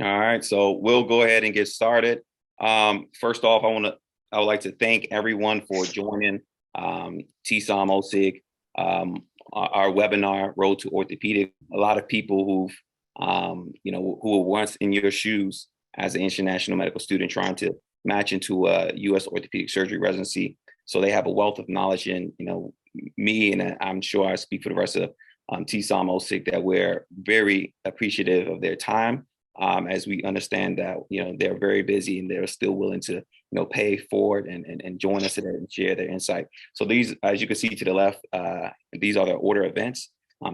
All right, so we'll go ahead and get started. First off, I would like to thank everyone for joining TSOM OSIG, our webinar, Road to Orthopedic. A lot of people who were once in your shoes as an international medical student trying to match into a U.S. orthopedic surgery residency. So they have a wealth of knowledge in, me, and I'm sure I speak for the rest of TSOM OSIG that we're very appreciative of their time. As we understand that they're very busy and they're still willing to pay forward and join us today and share their insight. So these, as you can see to the left, these are the order events.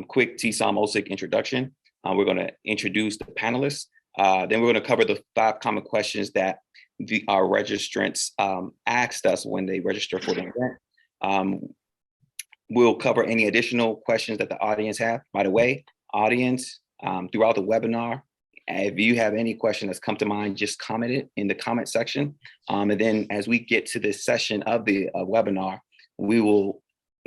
Quick TSOM OSIG introduction. We're going to introduce the panelists. Then we're going to cover the 5 common questions that our registrants asked us when they register for the event. We'll cover any additional questions that the audience have. By the way, audience, throughout the webinar, if you have any question that's come to mind, just comment it in the comment section. And then as we get to this session of the webinar, we will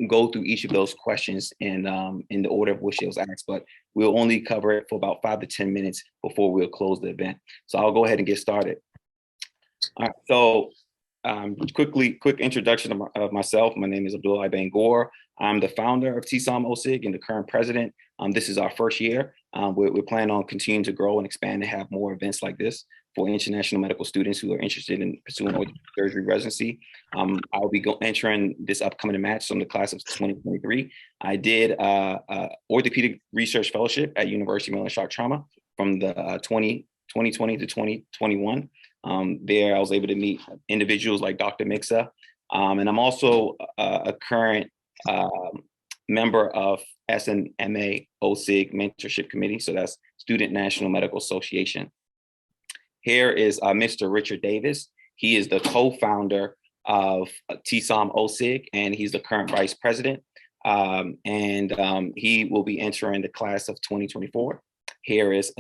go through each of those questions in the order of which it was asked, but we'll only cover it for about 5 to 10 minutes before we'll close the event. So I'll go ahead and get started. All right, so quick introduction of myself. My name is Abdullah Bangor. I'm the founder of TSOM OSIG and the current president. This is our first year. We're planning on continuing to grow and expand and have more events like this for international medical students who are interested in pursuing orthopedic surgery residency. I'll be entering this upcoming match from the class of 2023. I did orthopedic research fellowship at University of Maryland Shock Trauma from the 2020 to 2021. There I was able to meet individuals like Dr. Mixa, and I'm also a current member of SNMA OSIG Mentorship Committee, so that's Student National Medical Association. Here is Mr. Richard Davis. He is the co-founder of TSOM OSIG, and he's the current vice president, and he will be entering the class of 2024. Here is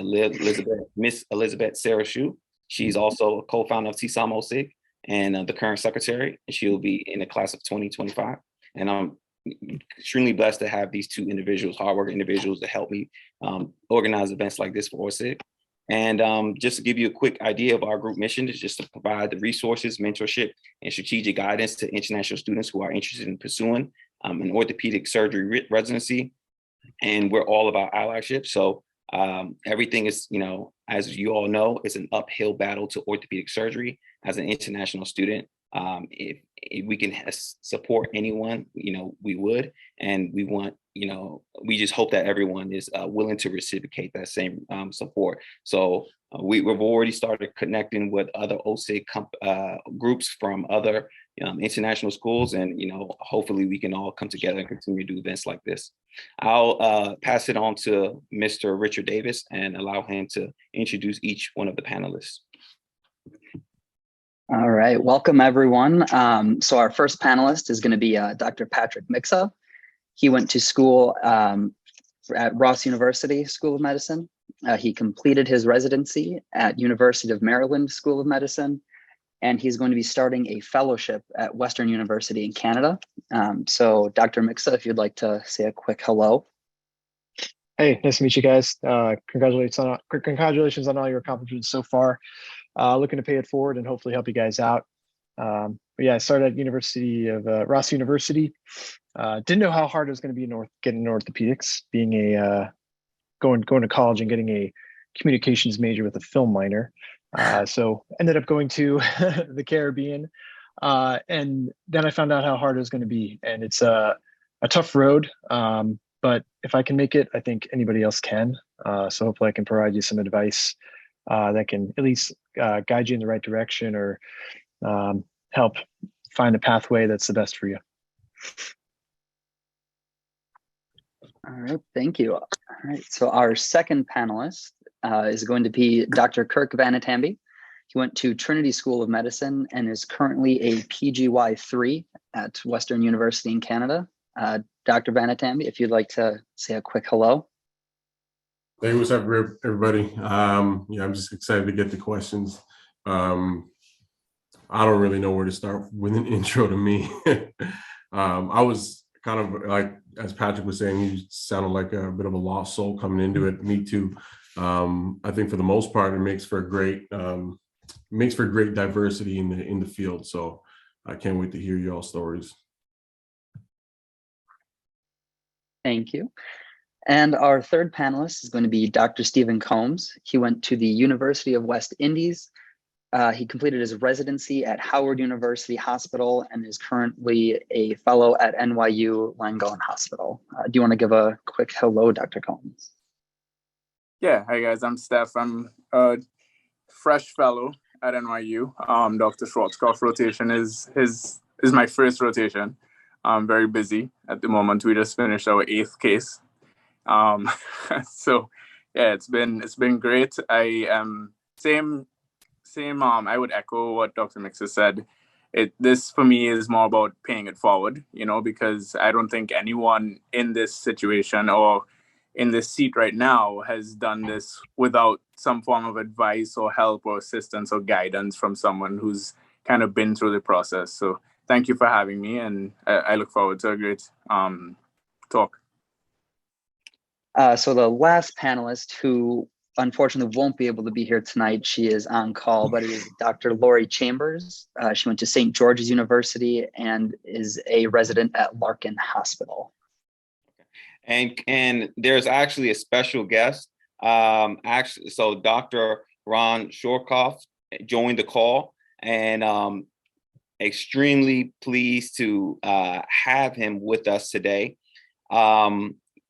Miss Elizabeth Sarah Shu. She's also a co-founder of TSOM OSIG and the current secretary, and she'll be in the class of 2025. And I'm extremely blessed to have these 2 individuals, hardworking individuals, to help me organize events like this for OSIG. And just to give you a quick idea of our group mission is just to provide the resources, mentorship, and strategic guidance to international students who are interested in pursuing an orthopedic surgery residency. And we're all about allyship. So everything is, as you all know, it's an uphill battle to orthopedic surgery as an international student. If we can support anyone, we would, and we want, we just hope that everyone is willing to reciprocate that same support. So we've already started connecting with other OSIG groups from other international schools, and hopefully we can all come together and continue to do events like this. I'll pass it on to Mr. Richard Davis and allow him to introduce each one of the panelists. All right, welcome everyone. So our first panelist is going to be Dr. Patrick Mixa. He went to school at Ross University School of Medicine. He completed his residency at University of Maryland School of Medicine, and he's going to be starting a fellowship at Western University in Canada. So Dr. Mixa, if you'd like to say a quick hello. Hey, nice to meet you guys. Congratulations on all your accomplishments so far. Looking to pay it forward and hopefully help you guys out. But yeah, I started at Ross University. Didn't know how hard it was going to be getting orthopedics, being going to college and getting a communications major with a film minor. So ended up going to the Caribbean, and then I found out how hard it was going to be, and it's a tough road. But if I can make it, I think anybody else can. So hopefully I can provide you some advice that can at least guide you in the right direction, or help find a pathway that's the best for you. All right, thank you. All right, so our second panelist is going to be Dr. Kirk Vanatamby. He went to Trinity School of Medicine and is currently a PGY3 at Western University in Canada. Dr. Vanatamby, if you'd like to say a quick hello. Hey, what's up, everybody? Yeah, I'm just excited to get the questions. I don't really know where to start with an intro to me. I was kind of like, as Patrick was saying, he sounded like a bit of a lost soul coming into it. Me too. I think for the most part, it makes for great diversity in the field. So I can't wait to hear y'all stories. Thank you. And our third panelist is going to be Dr. Stephen Combs. He went to the University of West Indies. He completed his residency at Howard University Hospital and is currently a fellow at NYU Langone Hospital. Do you want to give a quick hello, Dr. Combs? Yeah, hi guys, I'm Steph. I'm a fresh fellow at NYU. Dr. Schwarzkopf rotation is my first rotation. I'm very busy at the moment. We just finished our 8th case. So yeah, it's been great. I same. I would echo what Dr. Mixer said. This for me is more about paying it forward, because I don't think anyone in this situation or in this seat right now has done this without some form of advice or help or assistance or guidance from someone who's kind of been through the process. So thank you for having me, and I look forward to a great talk. So the last panelist, who unfortunately won't be able to be here tonight, she is on call, but it is Dr. Lori Chambers. She went to St. George's University and is a resident at Larkin Hospital. And there's actually a special guest. So Dr. Ron Shorkoff joined the call, and extremely pleased to have him with us today.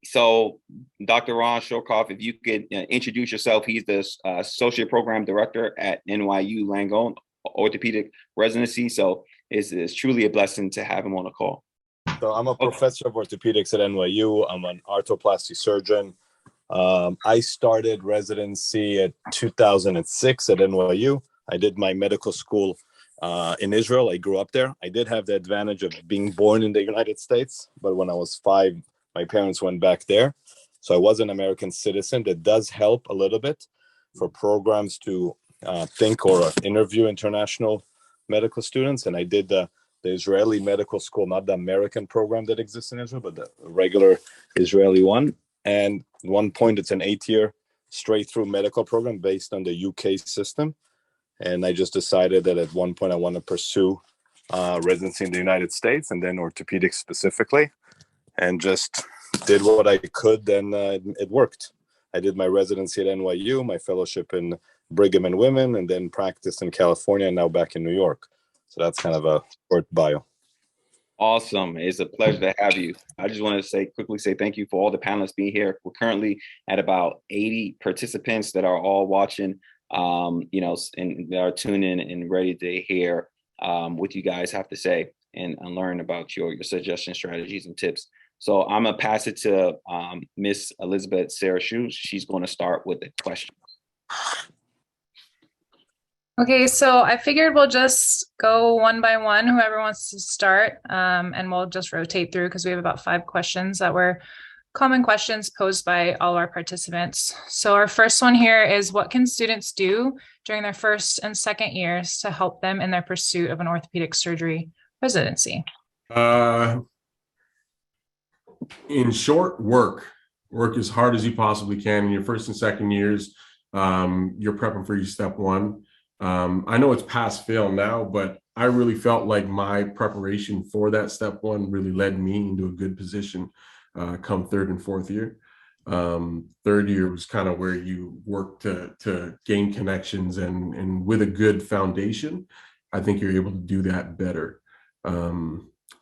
So Dr. Ron Shorkoff, if you could introduce yourself. He's the Associate Program Director at NYU Langone Orthopedic Residency. So it's truly a blessing to have him on the call. So I'm a professor of orthopedics at NYU. I'm an arthroplasty surgeon. I started residency at 2006 at NYU. I did my medical school in Israel. I grew up there. I did have the advantage of being born in the United States, but when I was 5, my parents went back there. So I was an American citizen. That does help a little bit for programs to think or interview international medical students. And I did the Israeli medical school, not the American program that exists in Israel, but the regular Israeli one. And at one point, it's an 8-year straight through medical program based on the UK system. And I just decided that at one point I want to pursue residency in the United States and then orthopedics specifically, and just did what I could, and it worked. I did my residency at NYU, my fellowship in Brigham and Women, and then practiced in California, and now back in New York. So that's kind of a short bio. Awesome. It's a pleasure to have you. I just want to quickly say thank you for all the panelists being here. We're currently at about 80 participants that are all watching, and they are tuning in and ready to hear what you guys have to say and learn about your suggestions, strategies, and tips. So I'm going to pass it to Miss Elizabeth Sarah Shoes. She's going to start with the question. Okay, so I figured we'll just go one by one, whoever wants to start, and we'll just rotate through because we have about 5 questions that were common questions posed by all our participants. So our first one here is, what can students do during their first and second years to help them in their pursuit of an orthopedic surgery residency? In short, work as hard as you possibly can in your first and second years. You're prepping for your step 1. I know it's pass fail now, but I really felt like my preparation for that step 1 really led me into a good position come 3rd and 4th year. 3rd year was kind of where you work to gain connections, and with a good foundation, I think you're able to do that better.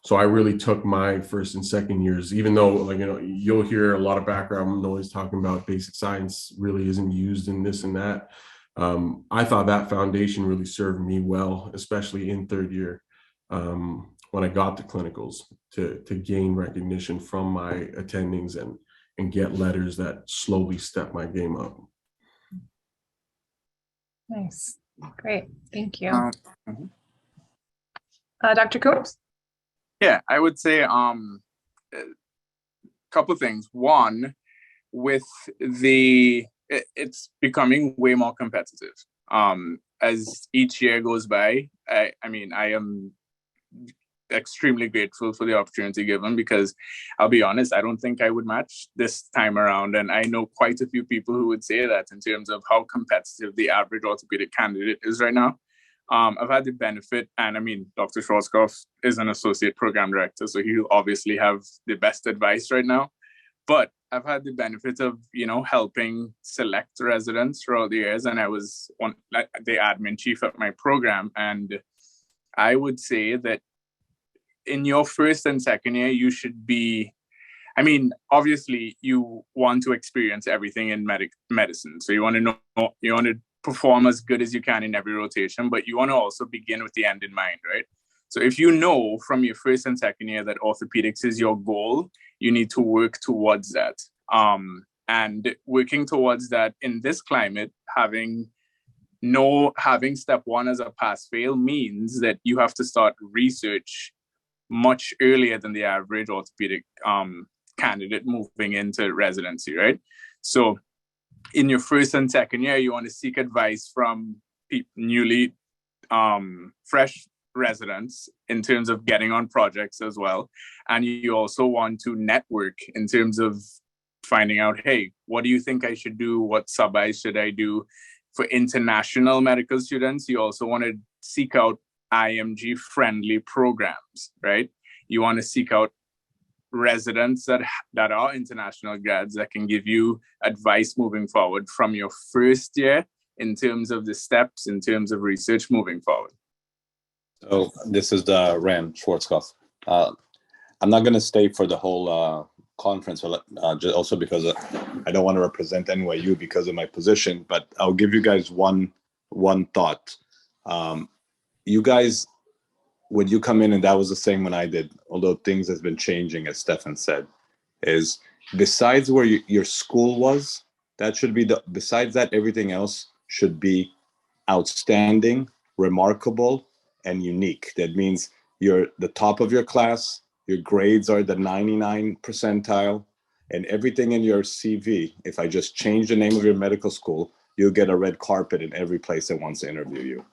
So I really took my first and second years, even though, you'll hear a lot of background noise talking about basic science really isn't used in this and that. I thought that foundation really served me well, especially in 3rd year, when I got to clinicals, to gain recognition from my attendings and get letters that slowly step my game up. Nice. Great. Thank you. Dr. Coombs? Yeah, I would say a couple of things. One, with it's becoming way more competitive. As each year goes by, I am extremely grateful for the opportunity given, because I'll be honest, I don't think I would match this time around. And I know quite a few people who would say that in terms of how competitive the average orthopedic candidate is right now. I've had the benefit, and I mean, Dr. Schwarzkopf is an associate program director, so he'll obviously have the best advice right now. But I've had the benefit of, helping select residents throughout the years, and I was the admin chief at my program. And I would say that in your first and second year, you should be, obviously you want to experience everything in medicine. So you want to know, you want to perform as good as you can in every rotation, but you want to also begin with the end in mind, right? So if you know from your first and second year that orthopedics is your goal, you need to work towards that. And working towards that in this climate, having step one as a pass-fail means that you have to start research much earlier than the average orthopedic candidate moving into residency, right? So in your first and second year, you want to seek advice from newly fresh residents in terms of getting on projects as well. And you also want to network in terms of finding out, hey, what do you think I should do? What sub-Is should I do? For international medical students, you also want to seek out IMG friendly programs, right? You want to seek out residents that are international grads that can give you advice moving forward from your first year in terms of the steps, in terms of research moving forward. So this is the Rand Schwarzkopf. I'm not going to stay for the whole conference, just also because I don't want to represent NYU because of my position, but I'll give you guys one thought. You guys, when you come in, and that was the same when I did, although things has been changing, as Stefan said, is besides where your school was, that should be besides that, everything else should be outstanding, remarkable, and unique. That means you're the top of your class, your grades are the 99 percentile, and everything in your CV, if I just change the name of your medical school, you'll get a red carpet in every place that wants to interview you.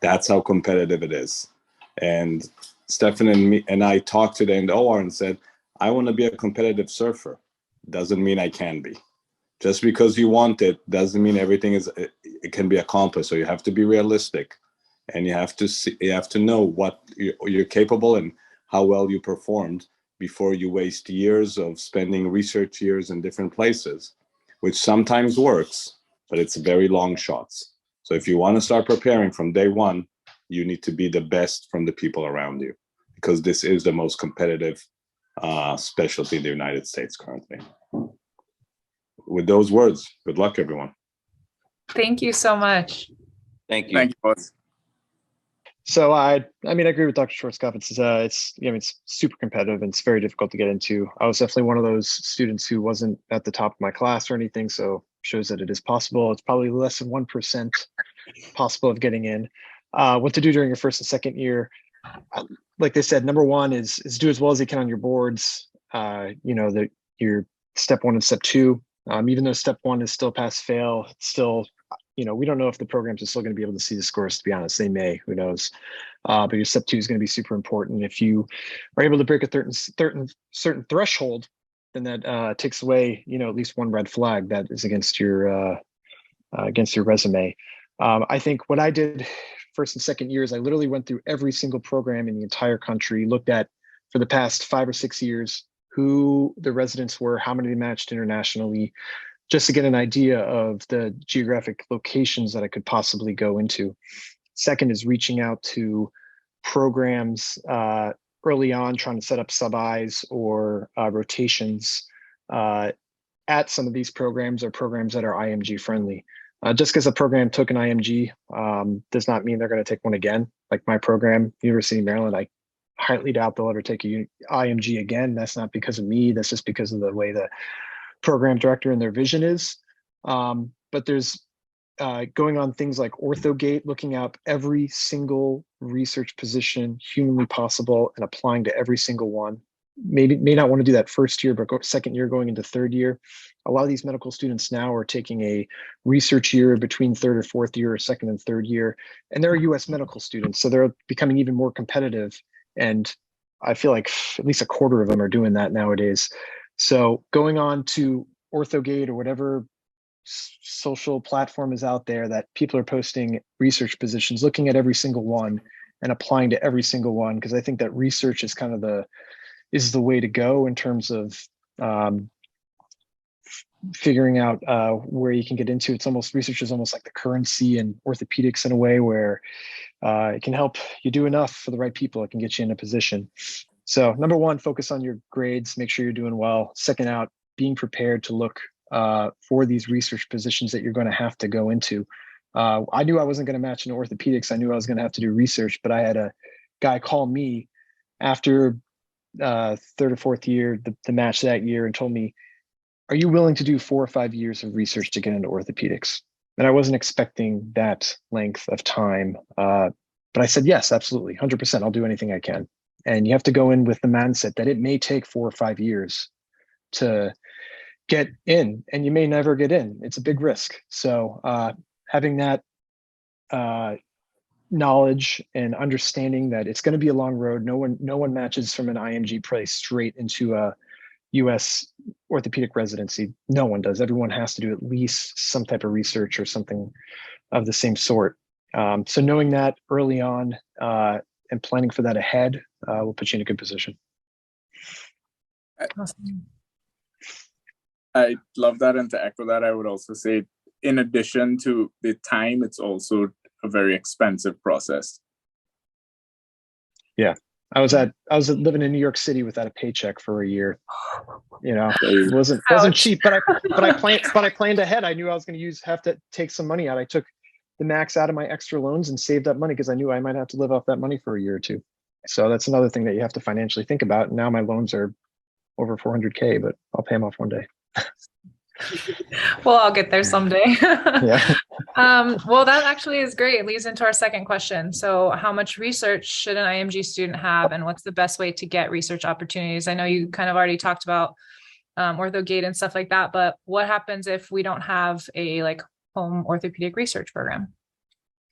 That's how competitive it is. And Stefan and I talked today in the OR and said, I want to be a competitive surfer. Doesn't mean I can be. Just because you want it doesn't mean everything it can be accomplished. So you have to be realistic, and you have to know what you're capable and how well you performed before you waste years of spending research years in different places, which sometimes works, but it's very long shots. So if you want to start preparing from day one, you need to be the best from the people around you, because this is the most competitive specialty in the United States currently. With those words, good luck, everyone. Thank you so much. Thank you. Thank you, boss. So I agree with Dr. Schwarzkopf. It's super competitive and it's very difficult to get into. I was definitely one of those students who wasn't at the top of my class or anything, so shows that it is possible. It's probably less than 1% possible of getting in. What to do during your first and second year? Like they said, number one is do as well as you can on your boards. Your step one and step two. Even though step one is still pass fail, it's still, we don't know if the programs are still going to be able to see the scores, to be honest. They may, who knows. But your step two is going to be super important. If you are able to break a certain threshold, then that takes away, at least one red flag that is against your resume. I think what I did first and second years, I literally went through every single program in the entire country, looked at for the past 5 or 6 years who the residents were, how many they matched internationally, just to get an idea of the geographic locations that I could possibly go into. Second is reaching out to programs early on, trying to set up sub-Is or rotations at some of these programs or programs that are IMG friendly. Just because a program took an IMG does not mean they're going to take one again. Like my program, University of Maryland, I highly doubt they'll ever take a IMG again. That's not because of me. That's just because of the way the program director and their vision is. But there's going on things like OrthoGate, looking up every single research position humanly possible and applying to every single one. May not want to do that first year, but second year going into third year. A lot of these medical students now are taking a research year between third or fourth year or second and third year. And they're US medical students, so they're becoming even more competitive. And I feel like at least a quarter of them are doing that nowadays. So going on to OrthoGate or whatever social platform is out there that people are posting research positions, looking at every single one and applying to every single one, because I think that research is kind of the way to go in terms of figuring out where you can get into. Research is almost like the currency in orthopedics in a way, where it can help you do enough for the right people. It can get you in a position. So number one, focus on your grades, make sure you're doing well. Second out, being prepared to look for these research positions that you're going to have to go into. I knew I wasn't going to match in orthopedics. I knew I was going to have to do research, but I had a guy call me after third or fourth year, the match that year, and told me, are you willing to do 4 or 5 years of research to get into orthopedics? And I wasn't expecting that length of time. But I said, yes, absolutely, 100%. I'll do anything I can. And you have to go in with the mindset that it may take 4 or 5 years to get in, and you may never get in. It's a big risk. So having that knowledge and understanding that it's going to be a long road. No one matches from an IMG place straight into a US orthopedic residency. No one does. Everyone has to do at least some type of research or something of the same sort. So knowing that early on and planning for that ahead will put you in a good position. Awesome. I love that. And to echo that, I would also say, in addition to the time, it's also a very expensive process. Yeah. I was living in New York City without a paycheck for a year. It wasn't cheap, but I planned ahead. I knew I was going to have to take some money out. I took the max out of my extra loans and saved up money because I knew I might have to live off that money for a year or two. So that's another thing that you have to financially think about. Now my loans are over 400K, but I'll pay them off one day. Well, I'll get there someday. Yeah. Well, that actually is great. It leads into our second question. So how much research should an IMG student have, and what's the best way to get research opportunities? I know you kind of already talked about OrthoGate and stuff like that, but what happens if we don't have a home orthopedic research program?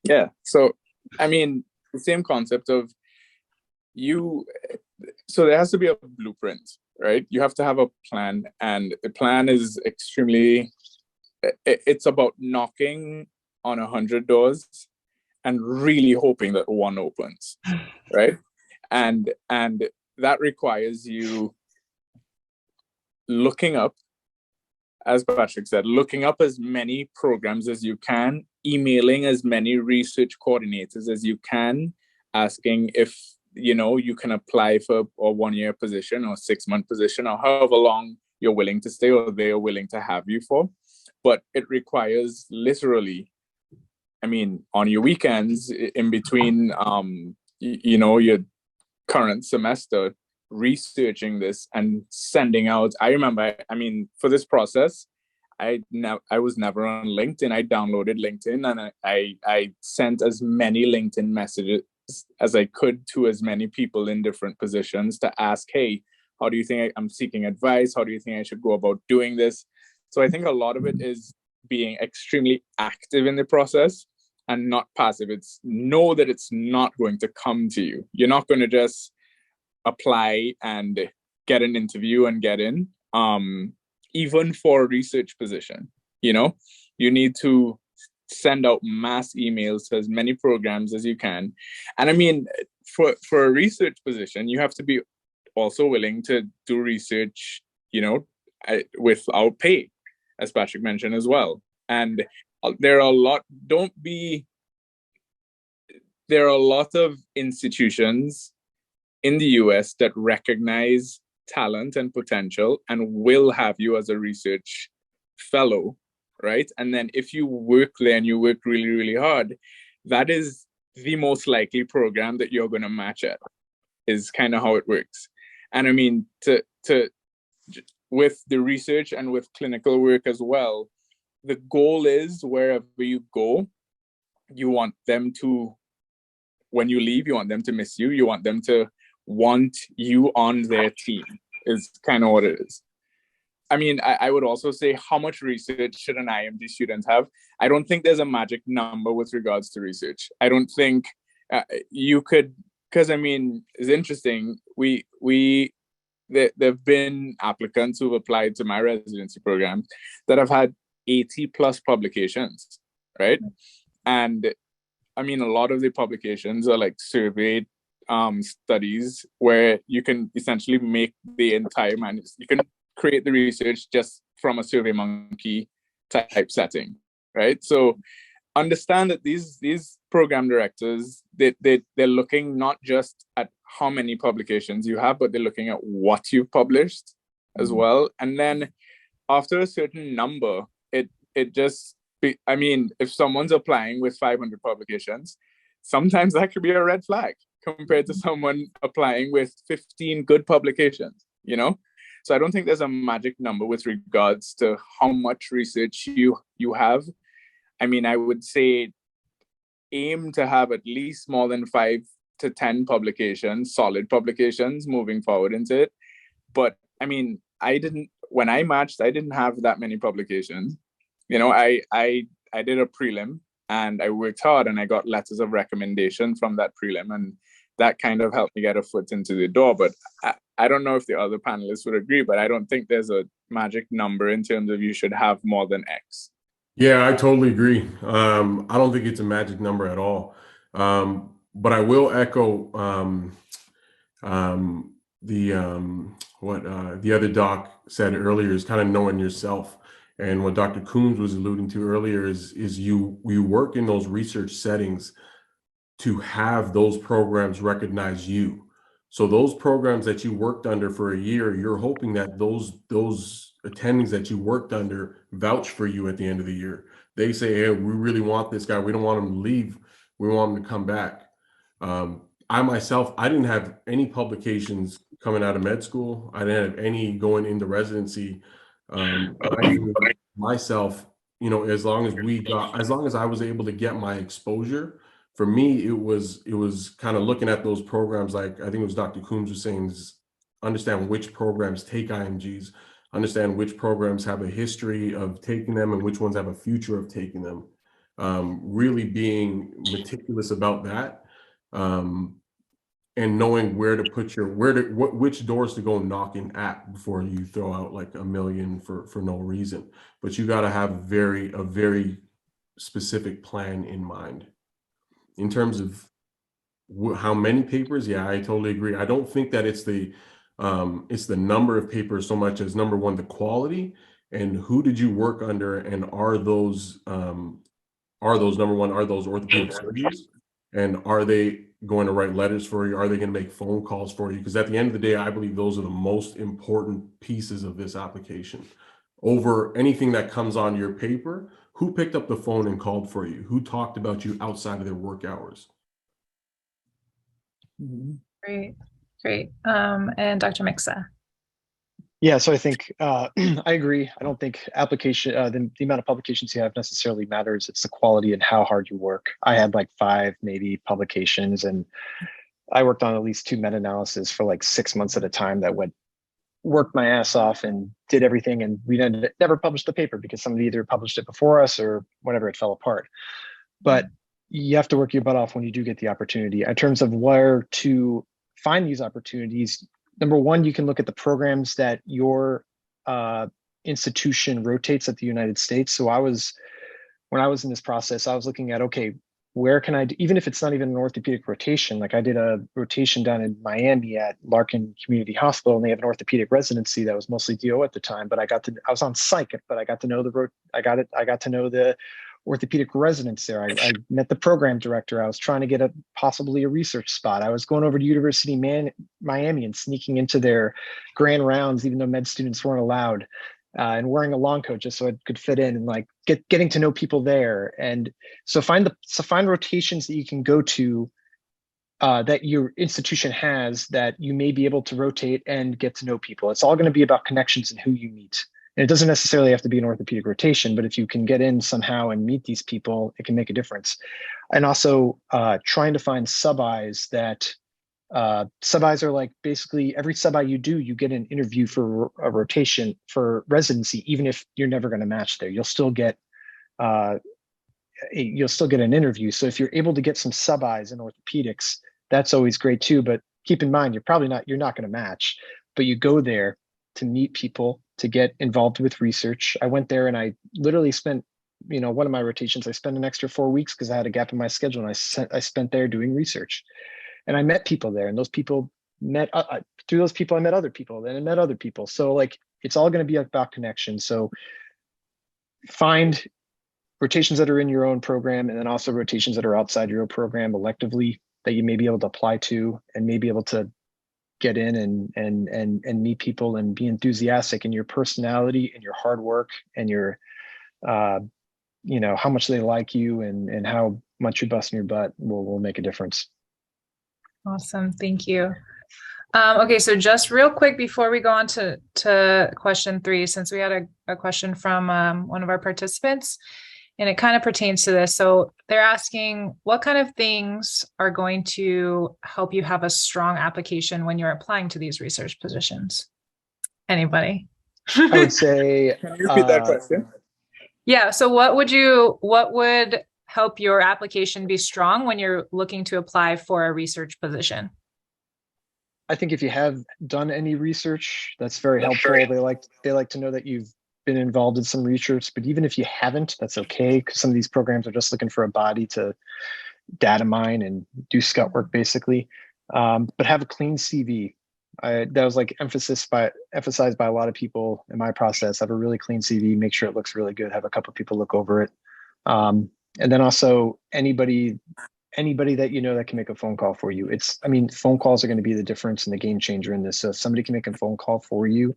Yeah. So, I mean, the same concept of so there has to be a blueprint, right? You have to have a plan, and the plan is it's about knocking on 100 doors and really hoping that one opens, right? And that requires you looking up, as Patrick said, looking up as many programs as you can, emailing as many research coordinators as you can, asking if you can apply for a 1-year position or 6-month position or however long you're willing to stay or they are willing to have you for. But it requires literally, on your weekends in between, your current semester, researching this and sending out. I remember, for this process, I was never on LinkedIn. I downloaded LinkedIn and I sent as many LinkedIn messages as I could to as many people in different positions to ask, hey, how do you think I'm seeking advice? How do you think I should go about doing this? So I think a lot of it is being extremely active in the process and not passive. It's know that it's not going to come to you. You're not going to just apply and get an interview and get in. Even for a research position, you need to send out mass emails to as many programs as you can. And for a research position, you have to be also willing to do research, without pay, as Patrick mentioned as well. And there are a lot of institutions in the US that recognize talent and potential and will have you as a research fellow, right? And then if you work there and you work really, really hard, that is the most likely program that you're going to match at, is kind of how it works. And with the research and with clinical work as well, the goal is wherever you go, you want them to, when you leave, you want them to miss you. You want them to want you on their team, is kind of what it is. I would also say, how much research should an IMG student have? I don't think there's a magic number with regards to research. I don't think you could because I mean, it's interesting. There've been applicants who've applied to my residency program that have had 80 plus publications, right? And I mean, a lot of the publications are like survey studies where you can essentially make the entire you can create the research just from a survey monkey type setting, right? So understand that these program directors, they're looking not just at how many publications you have, but they're looking at what you've published as well. And then after a certain number, it just I mean, if someone's applying with 500 publications, sometimes that could be a red flag compared to someone applying with 15 good publications, you know? So I don't think there's a magic number with regards to how much research you have. I mean, I would say aim to have at least more than 5 to 10 publications, solid publications moving forward into it. But I mean, when I matched, I didn't have that many publications. You know, I did a prelim and I worked hard and I got letters of recommendation from that prelim, and that kind of helped me get a foot into the door. But I don't know if the other panelists would agree, but I don't think there's a magic number in terms of you should have more than X. Yeah, I totally agree. I don't think it's a magic number at all. But I will echo what the other doc said earlier, is kind of knowing yourself. And what Dr. Coombs was alluding to earlier is you work in those research settings to have those programs recognize you. So those programs that you worked under for a year, you're hoping that those attendings that you worked under vouch for you at the end of the year. They say, hey, we really want this guy. We don't want him to leave. We want him to come back. I myself, I didn't have any publications coming out of med school. I didn't have any going into residency. I knew myself, you know, as long as I was able to get my exposure, for me, it was kind of looking at those programs, like I think it was Dr. Coombs was saying, is understand which programs take IMGs, understand which programs have a history of taking them and which ones have a future of taking them. Really being meticulous about that. And knowing where to put which doors to go knocking at before you throw out like $1 million for no reason. But you got to have a very specific plan in mind. In terms of how many papers, yeah, I totally agree. I don't think that it's the number of papers so much as, number one, the quality and who did you work under, and are those number one, are those orthopedic surgeons, and are they going to write letters for you? Are they going to make phone calls for you? Because at the end of the day, I believe those are the most important pieces of this application. Over anything that comes on your paper, who picked up the phone and called for you? Who talked about you outside of their work hours? Great. And Dr. Mixa. Yeah, so I think I agree. I don't think application the amount of publications you have necessarily matters. It's the quality and how hard you work. I had like 5 maybe publications, and I worked on at least 2 meta-analyses for like 6 months at a time that worked my ass off and did everything, and we never published the paper because somebody either published it before us or whatever, it fell apart. But you have to work your butt off when you do get the opportunity. In terms of where to find these opportunities, number one, you can look at the programs that your institution rotates at the United States. So when I was in this process, I was looking at, okay, where can I, even if it's not even an orthopedic rotation, like I did a rotation down in Miami at Larkin Community Hospital, and they have an orthopedic residency that was mostly DO at the time, but I was on psych, but I got to know the orthopedic residents there. I met the program director. I was trying to get possibly a research spot. I was going over to University Miami and sneaking into their grand rounds, even though med students weren't allowed, and wearing a long coat just so I could fit in, and like getting to know people there. And so find rotations that you can go to that your institution has, that you may be able to rotate and get to know people. It's all going to be about connections and who you meet. And it doesn't necessarily have to be an orthopedic rotation, but if you can get in somehow and meet these people, it can make a difference. And also trying to find sub-Is that sub-Is are like basically every sub-I you do, you get an interview for a rotation for residency, even if you're never going to match there. You'll still get an interview. So if you're able to get some sub-Is in orthopedics that's always great too. But keep in mind, you're not going to match, but you go there to meet people, to get involved with research. I went there and I literally spent, one of my rotations, I spent an extra 4 weeks because I had a gap in my schedule, and I spent there doing research, and I met people there, and those people through those people, I met other people, then I met other people. So like, it's all going to be about connection. So find rotations that are in your own program, and then also rotations that are outside your own program electively that you may be able to apply to, and may be able to get in and meet people and be enthusiastic in your personality and your hard work and your, how much they like you and how much you're busting your butt will make a difference. Awesome. Thank you. Okay, so just real quick before we go on to question 3, since we had a question from one of our participants, and it kind of pertains to this. So they're asking, what kind of things are going to help you have a strong application when you're applying to these research positions? Anybody? I would say, can you repeat that question? Yeah. So what would help your application be strong when you're looking to apply for a research position? I think if you have done any research, that's very helpful. They like to know that you've been involved in some research, but even if you haven't, that's okay, because some of these programs are just looking for a body to data mine and do scout work basically. But have a clean CV. That was like emphasized by a lot of people in my process. Have a really clean CV, make sure it looks really good, have a couple of people look over it. And then also anybody that that can make a phone call for you. Phone calls are going to be the difference and the game changer in this. So if somebody can make a phone call for you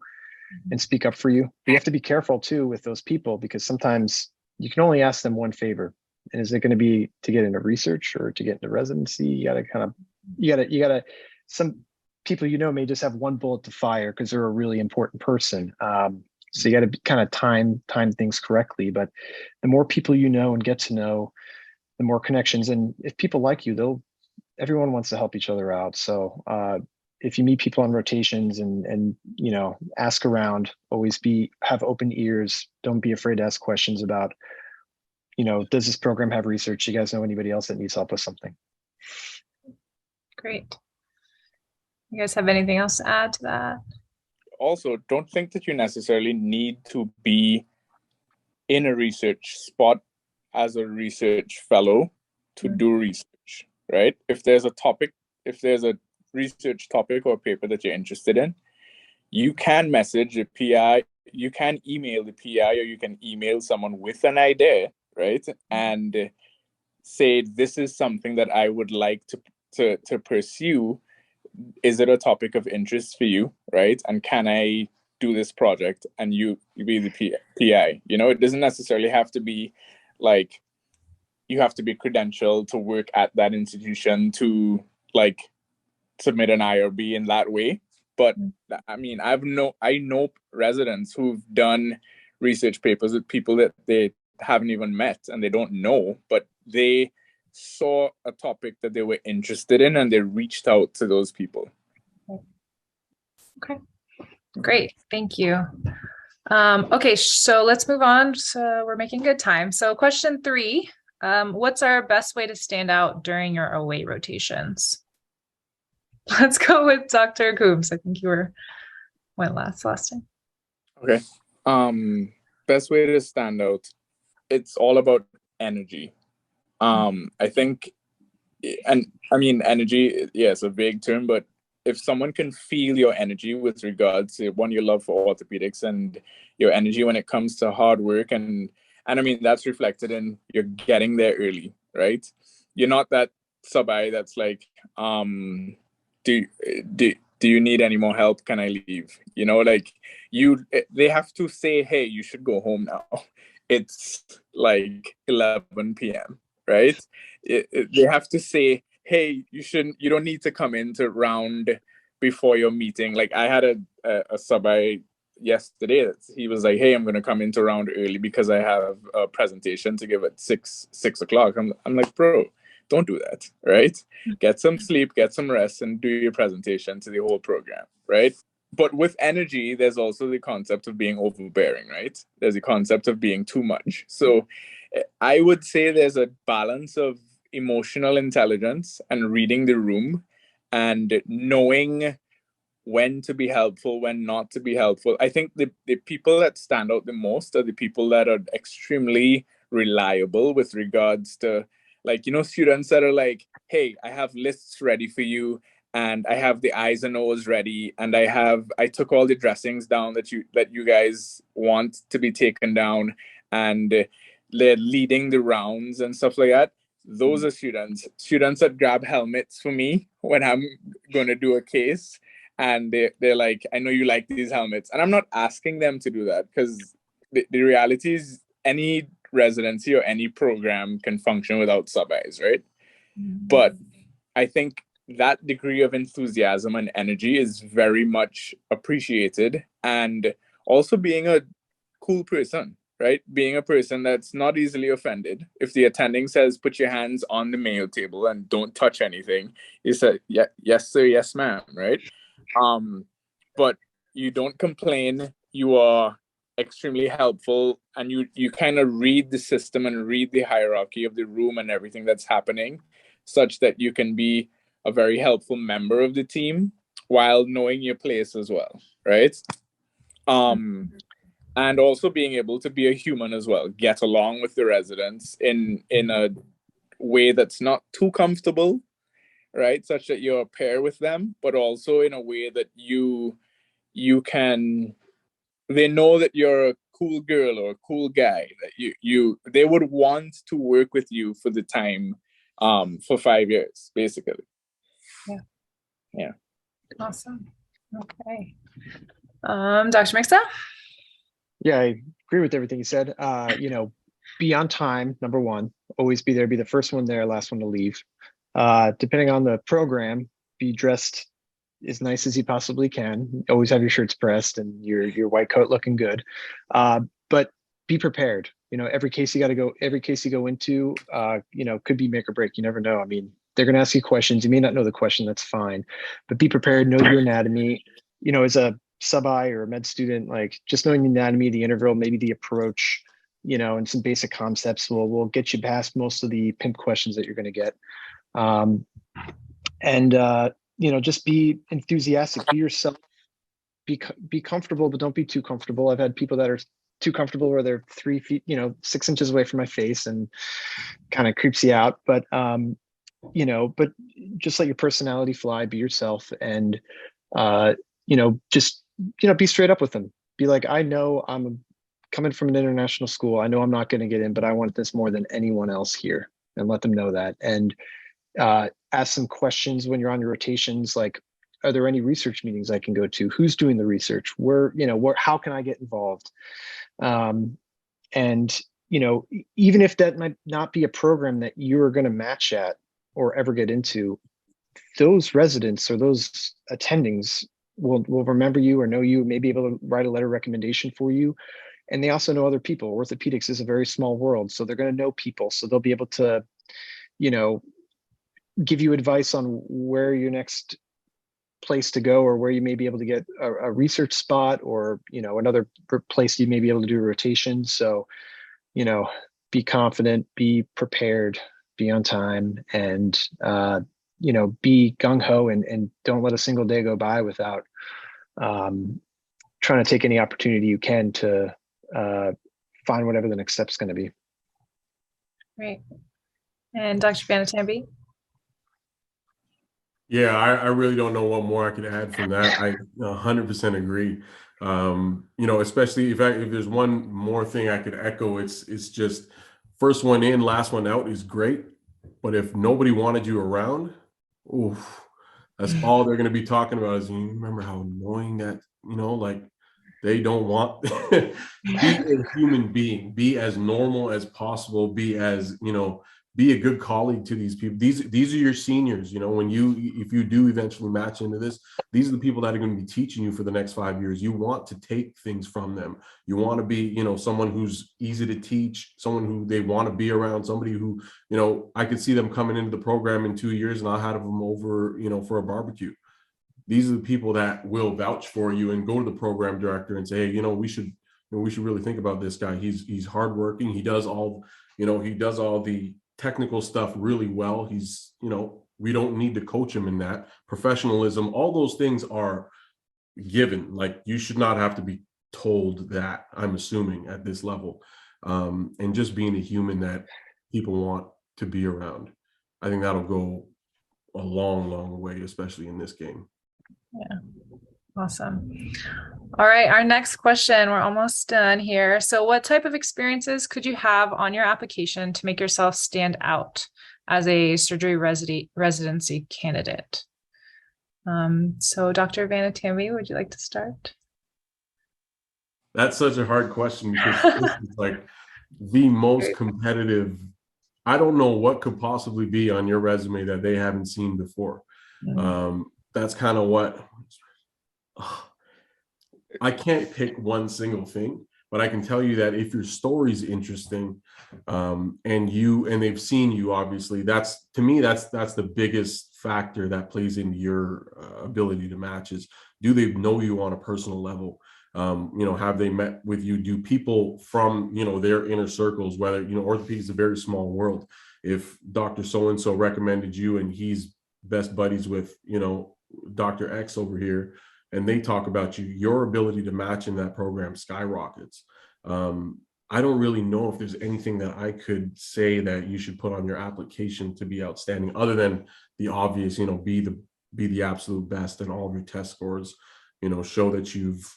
and speak up for you, but you have to be careful too with those people, because sometimes you can only ask them one favor. And is it going to be to get into research or to get into residency? You gotta, some people may just have one bullet to fire because they're a really important person. So you got to kind of time things correctly. But the more people and get to know, the more connections. And if people like you, everyone wants to help each other out. So if you meet people on rotations and ask around, always have open ears. Don't be afraid to ask questions about, does this program have research? You guys know anybody else that needs help with something? Great. You guys have anything else to add to that? Also, don't think that you necessarily need to be in a research spot as a research fellow to do research, right? If there's a research topic or paper that you're interested in, you can message the PI, you can email the PI, or you can email someone with an idea, right? And say, this is something that I would like to pursue. Is it a topic of interest for you, right? And can I do this project? And you be the PI. It doesn't necessarily have to be like you have to be credentialed to work at that institution to like submit an IRB in that way. But I know residents who've done research papers with people that they haven't even met and they don't know, but they saw a topic that they were interested in and they reached out to those people. Okay, great. Thank you. Okay, so let's move on. So we're making good time. So question 3, what's our best way to stand out during your OA rotations? Let's go with Dr. Coombs. I think you went last time. Okay. Best way to stand out. It's all about energy. I think, and I mean, energy, yeah, it's a vague term, but if someone can feel your energy with regards to your love for orthopedics and your energy when it comes to hard work, and I mean, that's reflected in you're getting there early, right? You're not that sub-I that's like, do you need any more help? Can I leave? They have to say, hey, you should go home now. It's like 11 p.m. right? They have to say, hey, you don't need to come into round before your meeting. Like I had a sub-I yesterday that he was like, hey, I'm going to come into round early because I have a presentation to give at 6 o'clock. I'm like, bro, don't do that, right? Get some sleep, get some rest, and do your presentation to the whole program, right? But with energy, there's also the concept of being overbearing, right? There's the concept of being too much. So I would say there's a balance of emotional intelligence and reading the room and knowing when to be helpful, when not to be helpful. I think the people that stand out the most are the people that are extremely reliable with regards to, like, students that are like, hey, I have lists ready for you, and I have the eyes and O's ready, and I took all the dressings down that you guys want to be taken down, and they're leading the rounds and stuff like that. Those are students that grab helmets for me when I'm going to do a case. And they're like, I know you like these helmets. And I'm not asking them to do that, because the reality is any residency or any program can function without sub-Is, right? But I think that degree of enthusiasm and energy is very much appreciated. And also being a cool person, right? Being a person that's not easily offended. If the attending says, put your hands on the mail table and don't touch anything, you say, yeah, yes, sir, yes, ma'am, right? But you don't complain. You are extremely helpful, and you kind of read the system and read the hierarchy of the room and everything that's happening, such that you can be a very helpful member of the team while knowing your place as well, right? And also being able to be a human as well, get along with the residents in a way that's not too comfortable, right? Such that you're a pair with them, but also in a way that you can, they know that you're a cool girl or a cool guy, that they would want to work with you for the time, for 5 years, basically. Yeah. Awesome. Okay. Dr. Mixa? Yeah, I agree with everything you said. Be on time, number one. Always be there, be the first one there, last one to leave. Depending on the program, be dressed as nice as you possibly can. Always have your shirts pressed and your white coat looking good. But be prepared. Every case you go into, could be make or break. You never know. I mean, they're going to ask you questions. You may not know the question. That's fine. But be prepared. Know your anatomy. As a sub-I or a med student, like just knowing the anatomy, the interval, maybe the approach, and some basic concepts will get you past most of the pimp questions that you're going to get. Just be enthusiastic, be yourself, be comfortable, but don't be too comfortable. I've had people that are too comfortable where they're 3 feet, 6 inches away from my face and kind of creeps you out. But, but just let your personality fly, be yourself, and, be straight up with them. Be like, I know I'm coming from an international school. I know I'm not going to get in, but I want this more than anyone else here, and let them know that. And ask some questions when you're on your rotations, like, are there any research meetings I can go to? Who's doing the research? How can I get involved? Even if that might not be a program that you're going to match at or ever get into, those residents or those attendings will remember you or know you, may be able to write a letter of recommendation for you. And they also know other people. Orthopedics is a very small world, so they're going to know people. So they'll be able to, give you advice on where your next place to go, or where you may be able to get a research spot, or another place you may be able to do a rotation. So be confident, be prepared, be on time, and be gung-ho, and don't let a single day go by without trying to take any opportunity you can to find whatever the next step's going to be. Great. And Dr. Banatambi? Yeah, I really don't know what more I could add from that. I 100% agree. Especially if there's one more thing I could echo, it's just first one in, last one out is great. But if nobody wanted you around, oof, that's all they're going to be talking about is, you remember how annoying that, like they don't want, be a human being, be as normal as possible, be as, be a good colleague to these people. These are your seniors, if you do eventually match into this, these are the people that are going to be teaching you for the next 5 years. You want to take things from them. You want to be, someone who's easy to teach, someone who they want to be around, somebody who, I could see them coming into the program in 2 years and I'll have them over, for a barbecue. These are the people that will vouch for you and go to the program director and say, hey, we should really think about this guy. He's hardworking. He does all the technical stuff really well. He's, we don't need to coach him in that. Professionalism, all those things are given. Like, you should not have to be told that, I'm assuming, at this level. And just being a human that people want to be around. I think that'll go a long, long way, especially in this game. Yeah. Awesome. All right, our next question, we're almost done here. So what type of experiences could you have on your application to make yourself stand out as a surgery residency candidate? So Dr. Vanatambi, would you like to start? That's such a hard question, because this is like the most competitive. I don't know what could possibly be on your resume that they haven't seen before. That's kind of what, I can't pick one single thing, but I can tell you that if your story's interesting, and they've seen you, obviously, that's, to me, that's the biggest factor that plays into your ability to match is, do they know you on a personal level? Have they met with you? Do people from, their inner circles, whether, orthopedics is a very small world. If Dr. So-and-so recommended you and he's best buddies with, Dr. X over here, and they talk about you, your ability to match in that program skyrockets. I don't really know if there's anything that I could say that you should put on your application to be outstanding, other than the obvious, be the absolute best in all of your test scores, show that you've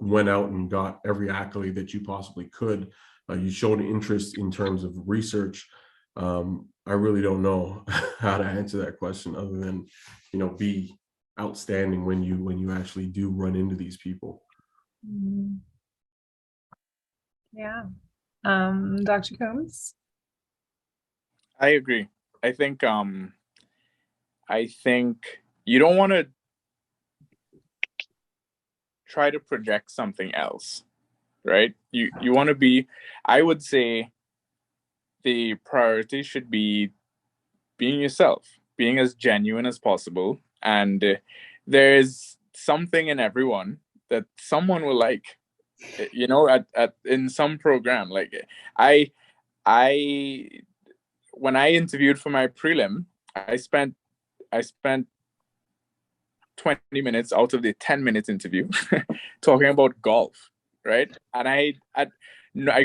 went out and got every accolade that you possibly could. You showed interest in terms of research. I really don't know how to answer that question, other than, be outstanding when you actually do run into these people. Yeah. Dr. Combs? I agree. I think you don't want to try to project something else, right? You want to be, I would say the priority should be being yourself, being as genuine as possible. And there's something in everyone that someone will like, in some program. Like I when I interviewed for my prelim, I spent 20 minutes out of the 10-minute interview talking about golf, right? And I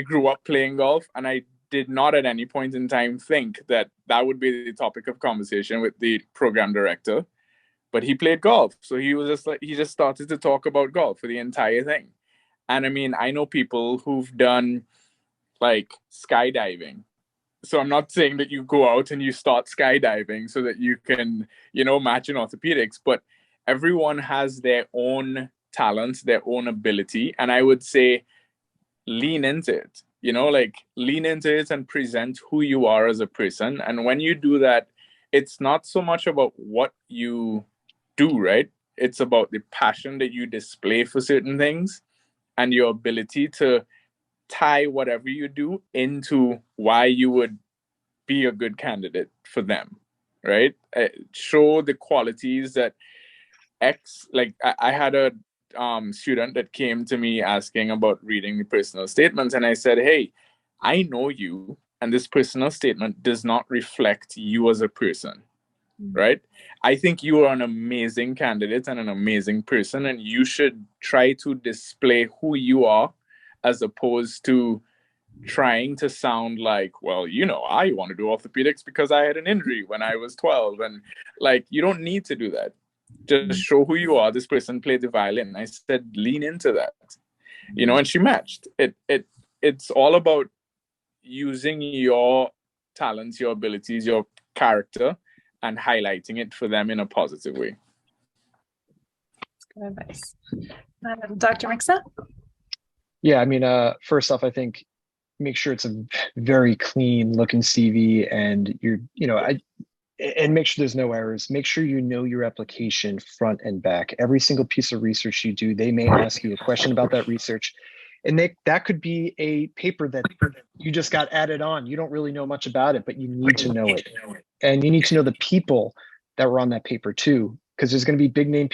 grew up playing golf, and I did not at any point in time think that would be the topic of conversation with the program director. But he played golf, so he just started to talk about golf for the entire thing. And I mean, I know people who've done like skydiving. So I'm not saying that you go out and you start skydiving so that you can, match in orthopedics, but everyone has their own talents, their own ability. And I would say lean into it, lean into it and present who you are as a person. And when you do that, it's not so much about what you do, right? It's about the passion that you display for certain things and your ability to tie whatever you do into why you would be a good candidate for them, right? Show the qualities that X, like I had a student that came to me asking about reading the personal statements, and I said, hey, I know you, and this personal statement does not reflect you as a person, right? I think you are an amazing candidate and an amazing person, and you should try to display who you are, as opposed to trying to sound like, well, I want to do orthopedics because I had an injury when I was 12. And like, you don't need to do that. Just show who you are. This person played the violin. I said, lean into that, and she matched it. It's all about using your talents, your abilities, your character, and highlighting it for them in a positive way. That's good advice. Dr. Mixa? Yeah, I mean, first off, I think make sure it's a very clean looking CV, and and make sure there's no errors. Make sure you know your application front and back. Every single piece of research you do, they may ask you a question about that research. And that could be a paper that you just got added on. You don't really know much about it, but you need to know it. And you need to know the people that were on that paper too, because there's going to be big name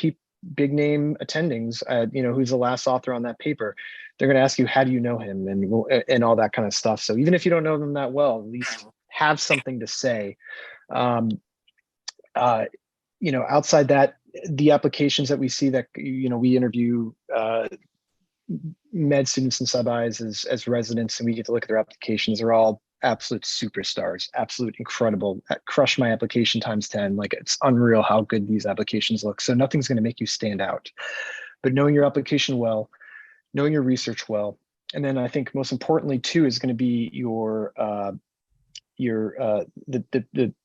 attendings, who's the last author on that paper. They're going to ask you, how do you know him, and all that kind of stuff. So even if you don't know them that well, at least have something to say. Outside that, the applications that we see that, we interview med students and sub-Is as residents, and we get to look at their applications. They're all absolute superstars, absolute incredible. Crush my application times 10. Like, it's unreal how good these applications look. So nothing's going to make you stand out, but knowing your application well, knowing your research well, and then I think most importantly too is going to be the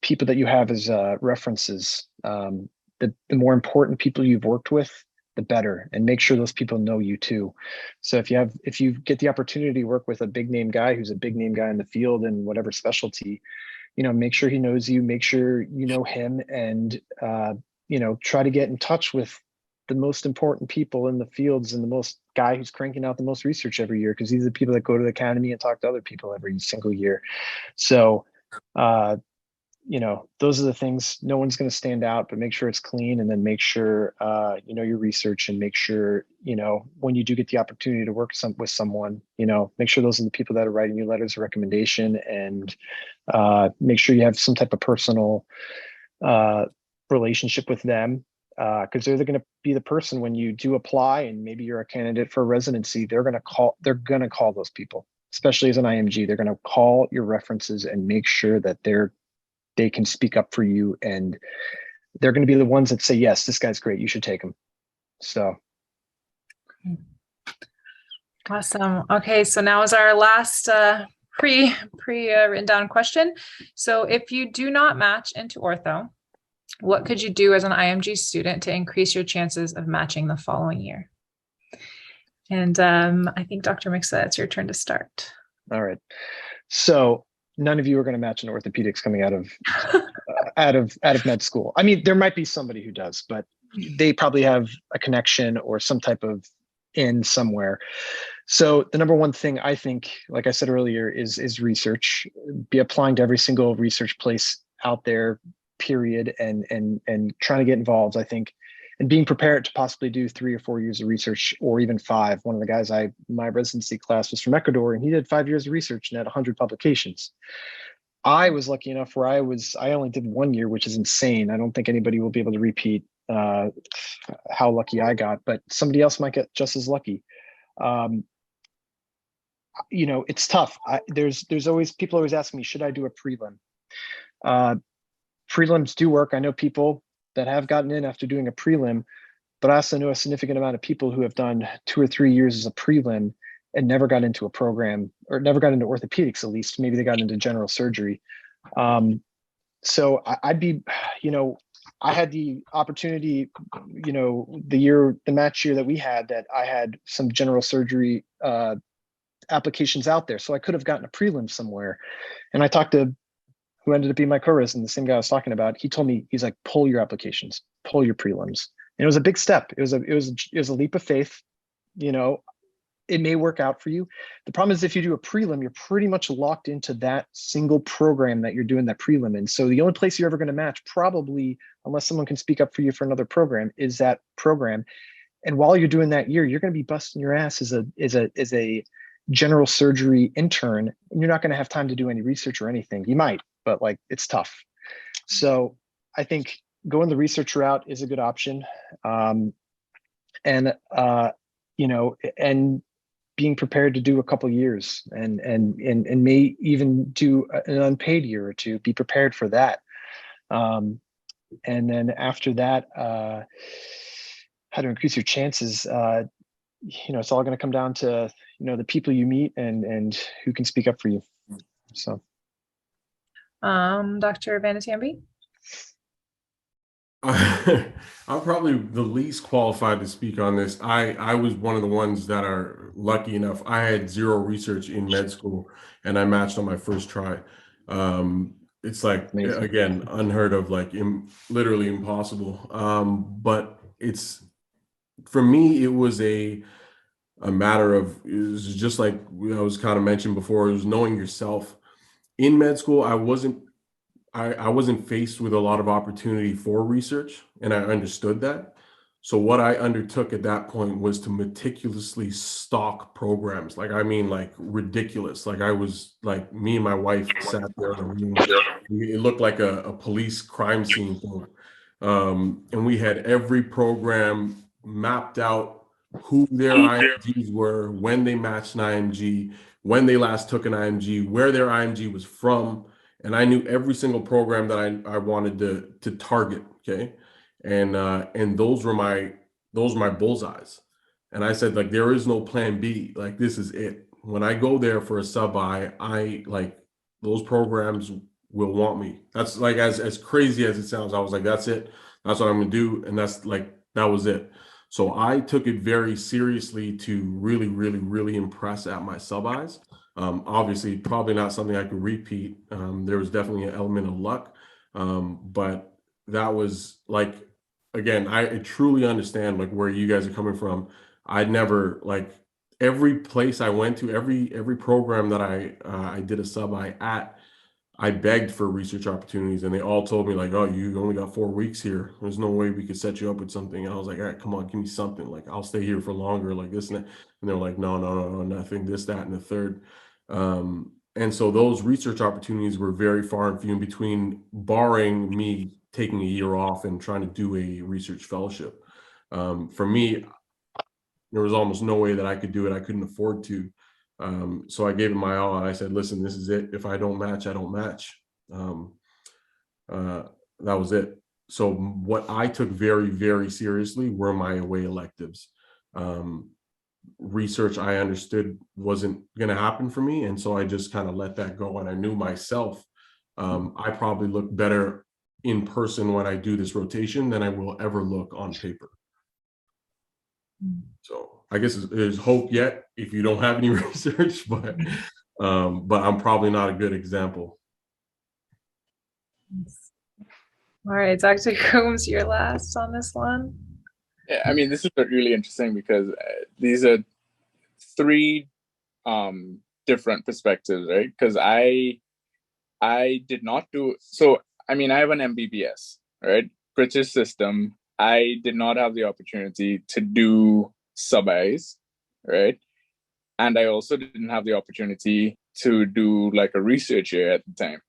people that you have as references. The more important people you've worked with, the better, and make sure those people know you too. So if you get the opportunity to work with a big name guy who's a big name guy in the field in whatever specialty, make sure he knows you, make sure you know him, and try to get in touch with the most important people in the fields and the most guy who's cranking out the most research every year, because these are the people that go to the academy and talk to other people every single year. So those are the things. No one's going to stand out, but make sure it's clean, and then make sure your research, and make sure when you do get the opportunity to work with someone, make sure those are the people that are writing you letters of recommendation, and make sure you have some type of personal relationship with them, because they're going to be the person when you do apply and maybe you're a candidate for residency. They're going to call those people, especially as an IMG. They're going to call your references and make sure that they can speak up for you, and they're going to be the ones that say, yes, this guy's great, you should take him. So awesome. Okay, so now is our last pre written down question. So if you do not match into ortho, what could you do as an IMG student to increase your chances of matching the following year? And I think Dr. Mixa, it's your turn to start. All right. So none of you are going to match in orthopedics coming out of med school. I mean, there might be somebody who does, but they probably have a connection or some type of in somewhere. So the number one thing, I think, like I said earlier, is research. Be applying to every single research place out there, period, and trying to get involved, I think, and being prepared to possibly do 3 or 4 years of research, or even 5. One of the guys my residency class was from Ecuador, and he did 5 years of research and had 100 publications. I was lucky enough where I only did 1 year, which is insane. I don't think anybody will be able to repeat how lucky I got, but somebody else might get just as lucky. It's tough. There's always people always ask me, should I do a prelim? Prelims do work. I know people that have gotten in after doing a prelim, but I also know a significant amount of people who have done 2 or 3 years as a prelim and never got into a program, or never got into orthopedics. At least maybe they got into general surgery. So I'd be, I had the opportunity, the match year that we had, that I had some general surgery applications out there. So I could have gotten a prelim somewhere. And I talked to who ended up being my co-resident, the same guy I was talking about. He told me, he's like, pull your applications, pull your prelims. And it was a big step. It was a leap of faith. It may work out for you. The problem is, if you do a prelim, you're pretty much locked into that single program that you're doing that prelim in. So the only place you're ever going to match, probably, unless someone can speak up for you for another program, is that program. And while you're doing that year, you're going to be busting your ass as a general surgery intern, and you're not going to have time to do any research or anything. You might, but it's tough. So I think going the research route is a good option. And being prepared to do a couple years and may even do an unpaid year or two, be prepared for that. And then after that, how to increase your chances, it's all going to come down to, the people you meet and who can speak up for you. So. Dr. Vanatambi? I'm probably the least qualified to speak on this. I was one of the ones that are lucky enough. I had 0 research in med school, and I matched on my first try. It's Amazing. Again, unheard of, literally impossible. But for me, it was a matter of, it was just like I was kind of mentioned before, it was knowing yourself. In med school, I wasn't faced with a lot of opportunity for research, and I understood that. So what I undertook at that point was to meticulously stalk programs. Like, I mean, like ridiculous. Like I was like, me and my wife sat there in a room. It looked like a police crime scene. And we had every program mapped out, who their IMGs were, when they matched an IMG, when they last took an IMG, where their IMG was from. And I knew every single program that I wanted to target. Okay. And those were my bullseyes. And I said, like, there is no plan B. Like, this is it. When I go there for a sub-I like, those programs will want me. That's like, as crazy as it sounds, I was like, that's it. That's what I'm gonna do. And that's like, that was it. So I took it very seriously to really, really, really impress at my sub-Is. Obviously, probably not something I could repeat. There was definitely an element of luck. But that was like, again, I truly understand like where you guys are coming from. I'd never, like, every place I went to, every program that I did a sub-I at, I begged for research opportunities, and they all told me like, "Oh, you only got 4 weeks here. There's no way we could set you up with something." And I was like, "All right, come on, give me something. Like, I'll stay here for longer, like this and that." And they're like, "No, no, no, no, nothing. This, that, and the third." And so those research opportunities were very far and few in between, barring me taking a year off and trying to do a research fellowship. For me, there was almost no way that I could do it. I couldn't afford to. So I gave it my all, and I said, "Listen, this is it. If I don't match, I don't match." That was it. So what I took very, very seriously were my away electives. Research, I understood, wasn't going to happen for me, and so I just kind of let that go. And I knew myself, I probably look better in person when I do this rotation than I will ever look on paper. So I guess there's hope yet if you don't have any research, but I'm probably not a good example. All right, Dr. Coombs, you're last on this one. Yeah, I mean, this is really interesting because these are three different perspectives, right? Because I did not do, so I mean, I have an MBBS, right? British system. I did not have the opportunity to do sub-Is, right? And I also didn't have the opportunity to do like a research year at the time.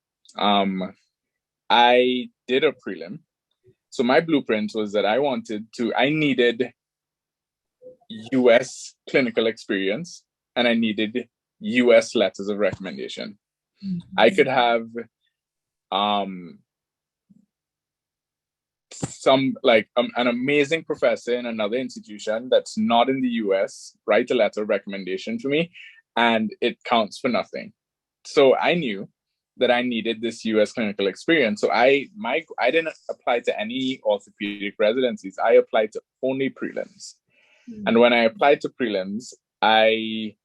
I did a prelim. So my blueprint was that I needed US clinical experience and I needed US letters of recommendation. Mm-hmm. I could have some like an amazing professor in another institution that's not in the US write a letter of recommendation for me, and it counts for nothing. So I knew that I needed this US clinical experience. So I didn't apply to any orthopedic residencies. I applied to only prelims. Mm-hmm. And when I applied to prelims, I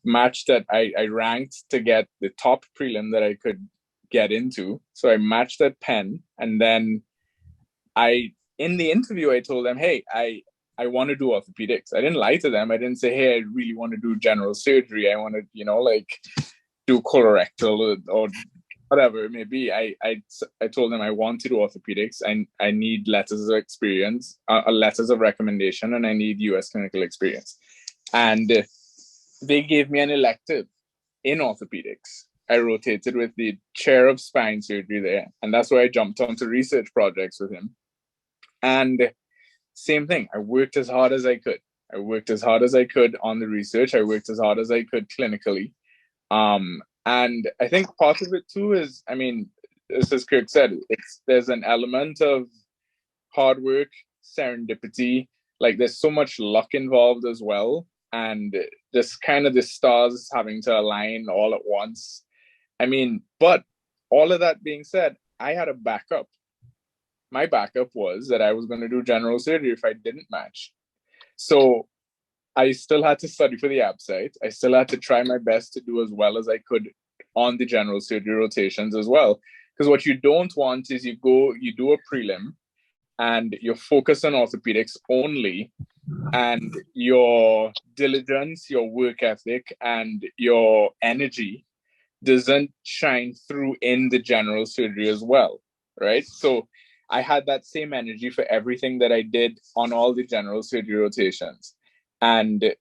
matched that. I ranked to get the top prelim that I could get into. So I matched that Penn, and then in the interview I told them, hey, I want to do orthopedics. I didn't lie to them. I didn't say, hey, I really want to do general surgery. I want to, like do colorectal or whatever it may be. I told them I want to do orthopedics. I need letters of experience, letters of recommendation, and I need US clinical experience. And they gave me an elective in orthopedics. I rotated with the chair of spine surgery there. And that's where I jumped onto research projects with him. And same thing, I worked as hard as I could. I worked as hard as I could on the research. I worked as hard as I could clinically. And I think part of it too is, I mean, as Kirk said, there's an element of hard work, serendipity, like there's so much luck involved as well. And just kind of the stars having to align all at once. I mean, but all of that being said, I had a backup. My backup was that I was going to do general surgery if I didn't match. So I still had to study for the ABSITE. I still had to try my best to do as well as I could on the general surgery rotations as well. Because what you don't want is you do a prelim and you're focused on orthopedics only, and your diligence, your work ethic, and your energy doesn't shine through in the general surgery as well, right? So I had that same energy for everything that I did on all the general surgery rotations. And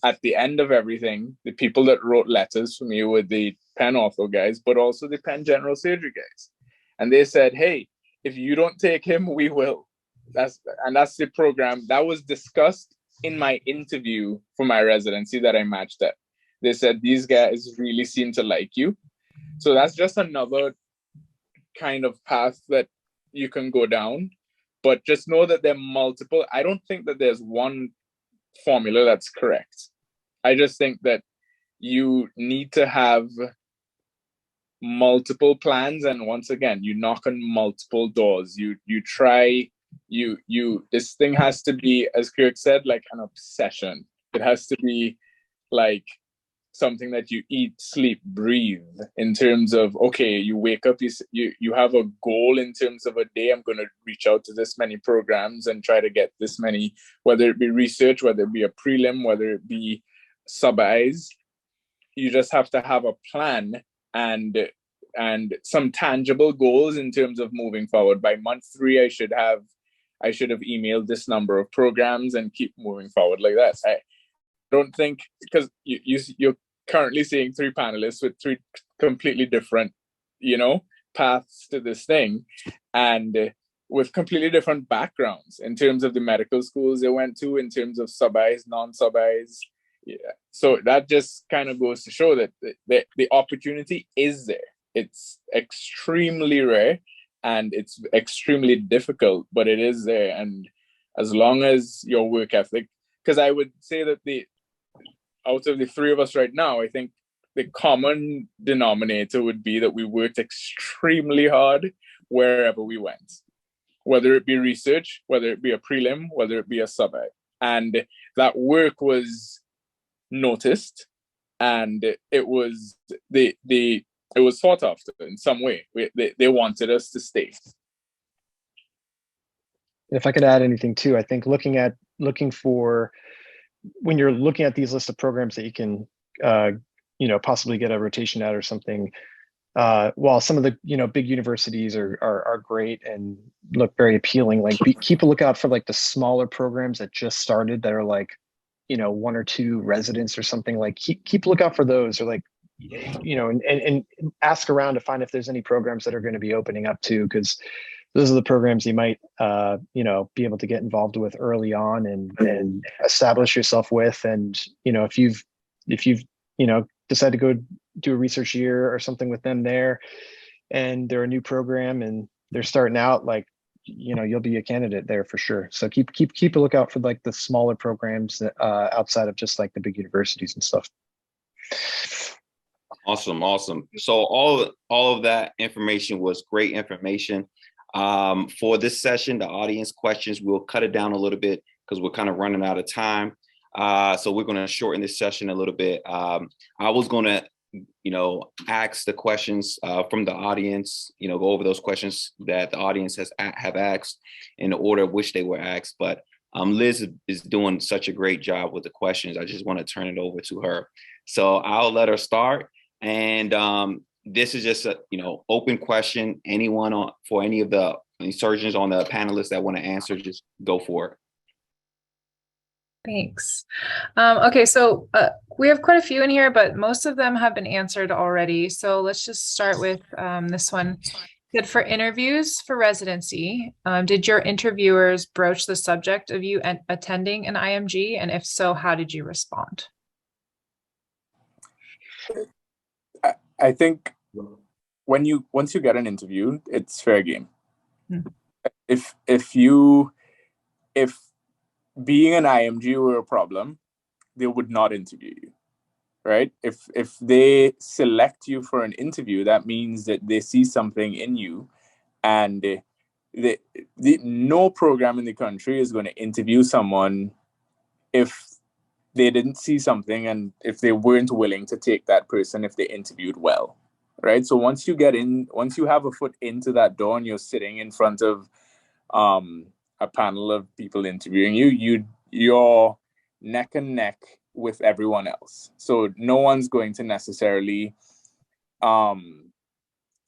at the end of everything, the people that wrote letters for me were the pen ortho guys, but also the pen general surgery guys. And they said, hey, if you don't take him, we will. That's the program that was discussed in my interview for my residency that I matched at. They said, these guys really seem to like you. So that's just another kind of path that you can go down. But just know that there are multiple. I don't think that there's one formula that's correct. I just think that you need to have multiple plans, and once again, you knock on multiple doors. You try. This thing has to be, as Kirk said, like an obsession. It has to be like something that you eat, sleep, breathe, in terms of, okay, you wake up, you have a goal in terms of a day. I'm going to reach out to this many programs and try to get this many, whether it be research, whether it be a prelim, whether it be sub-Is. You just have to have a plan and some tangible goals in terms of moving forward. By month 3, I should have emailed this number of programs and keep moving forward like that. I don't think, because you're currently seeing 3 panelists with 3 completely different, paths to this thing, and with completely different backgrounds in terms of the medical schools they went to, in terms of sub-Is, non-sub-Is. Yeah. So that just kind of goes to show that the opportunity is there. It's extremely rare and it's extremely difficult, but it is there. And as long as your work ethic, because I would say that out of the 3 of us right now, I think the common denominator would be that we worked extremely hard wherever we went, whether it be research, whether it be a prelim, whether it be a sub-I. And that work was noticed, and it was it was sought after in some way. They wanted us to stay. If I could add anything too, I think looking for, when you're looking at these lists of programs that you can possibly get a rotation at or something, while some of the big universities are great and look very appealing, like keep a lookout for like the smaller programs that just started that are like 1 or 2 residents or something. Like keep a lookout for those, or like and ask around to find if there's any programs that are going to be opening up too, because those are the programs you might be able to get involved with early on and establish yourself with. And if you've decide to go do a research year or something with them there, and they're a new program and they're starting out, like you'll be a candidate there for sure. So keep a lookout for like the smaller programs that, outside of just like the big universities and stuff. Awesome. So all of that information was great information. For this session, the audience questions, we'll cut it down a little bit because we're kind of running out of time. So we're going to shorten this session a little bit. I was going to, ask the questions from the audience, go over those questions that the audience have asked in the order of which they were asked. But Liz is doing such a great job with the questions. I just want to turn it over to her. So I'll let her start. And this is just a, open question. Anyone for any of the surgeons on the panelists that want to answer, just go for it. Thanks. Okay, so we have quite a few in here, but most of them have been answered already. So let's just start with this one. Good for interviews for residency. Did your interviewers broach the subject of you attending an IMG? And if so, how did you respond? I think once you get an interview, it's fair game. Mm-hmm. If being an IMG were a problem, they would not interview you, right? If they select you for an interview, that means that they see something in you, and no program in the country is going to interview someone if they didn't see something and if they weren't willing to take that person if they interviewed well, right? So once you have a foot into that door and you're sitting in front of a panel of people interviewing you're neck and neck with everyone else. So no one's going to necessarily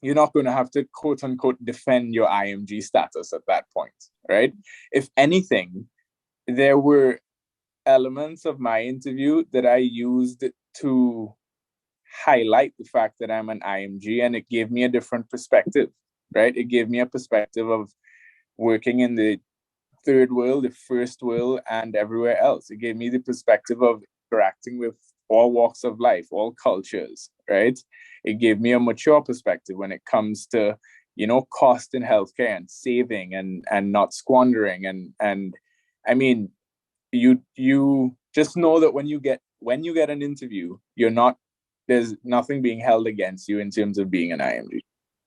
you're not going to have to quote unquote defend your IMG status at that point, right? If anything, there were elements of my interview that I used to highlight the fact that I'm an IMG, and it gave me a different perspective, right? It gave me a perspective of working in the third world, the first world, and everywhere else. It gave me the perspective of interacting with all walks of life, all cultures, right? It gave me a mature perspective when it comes to, cost in healthcare and saving and not squandering. And I mean, you just know that when you get an interview, there's nothing being held against you in terms of being an IMG.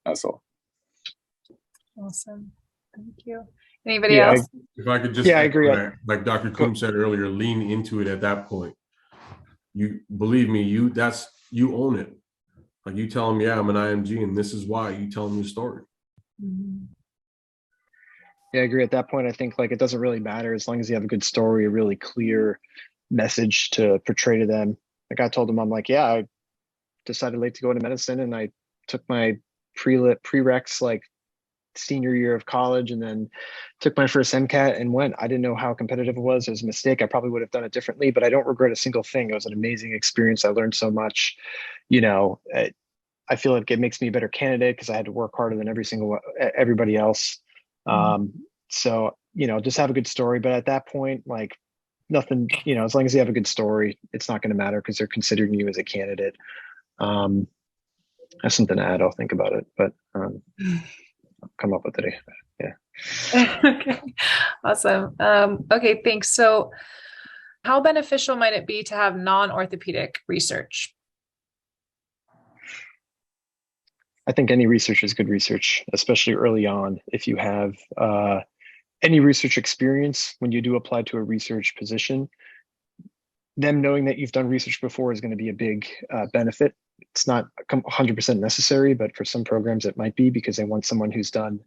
That's all. Awesome. Thank you. Anybody else? If I could just, I agree. Like Dr. Coombe said earlier, lean into it at that point. You believe me, you own it. Like, you tell them, yeah, I'm an IMG and this is why. You tell them your story. Mm-hmm. Yeah, I agree. At that point, I think like it doesn't really matter as long as you have a good story, a really clear message to portray to them. Like I told them, I'm like, yeah, I decided late to go into medicine, and I took my prereqs like senior year of college, and then took my first MCAT and went. I didn't know how competitive it was. It was a mistake. I probably would have done it differently, but I don't regret a single thing. It was an amazing experience. I learned so much. I feel like it makes me a better candidate because I had to work harder than everybody else. So, just have a good story. But at that point, like nothing, as long as you have a good story, it's not going to matter because they're considering you as a candidate. I have something to add. I'll think about it, but I'll come up with it. Yeah. Okay. Awesome. Okay, thanks. So how beneficial might it be to have non-orthopedic research? I think any research is good research, especially early on. If you have any research experience, when you do apply to a research position, them knowing that you've done research before is going to be a big benefit. It's not 100% necessary, but for some programs it might be, because they want someone who's done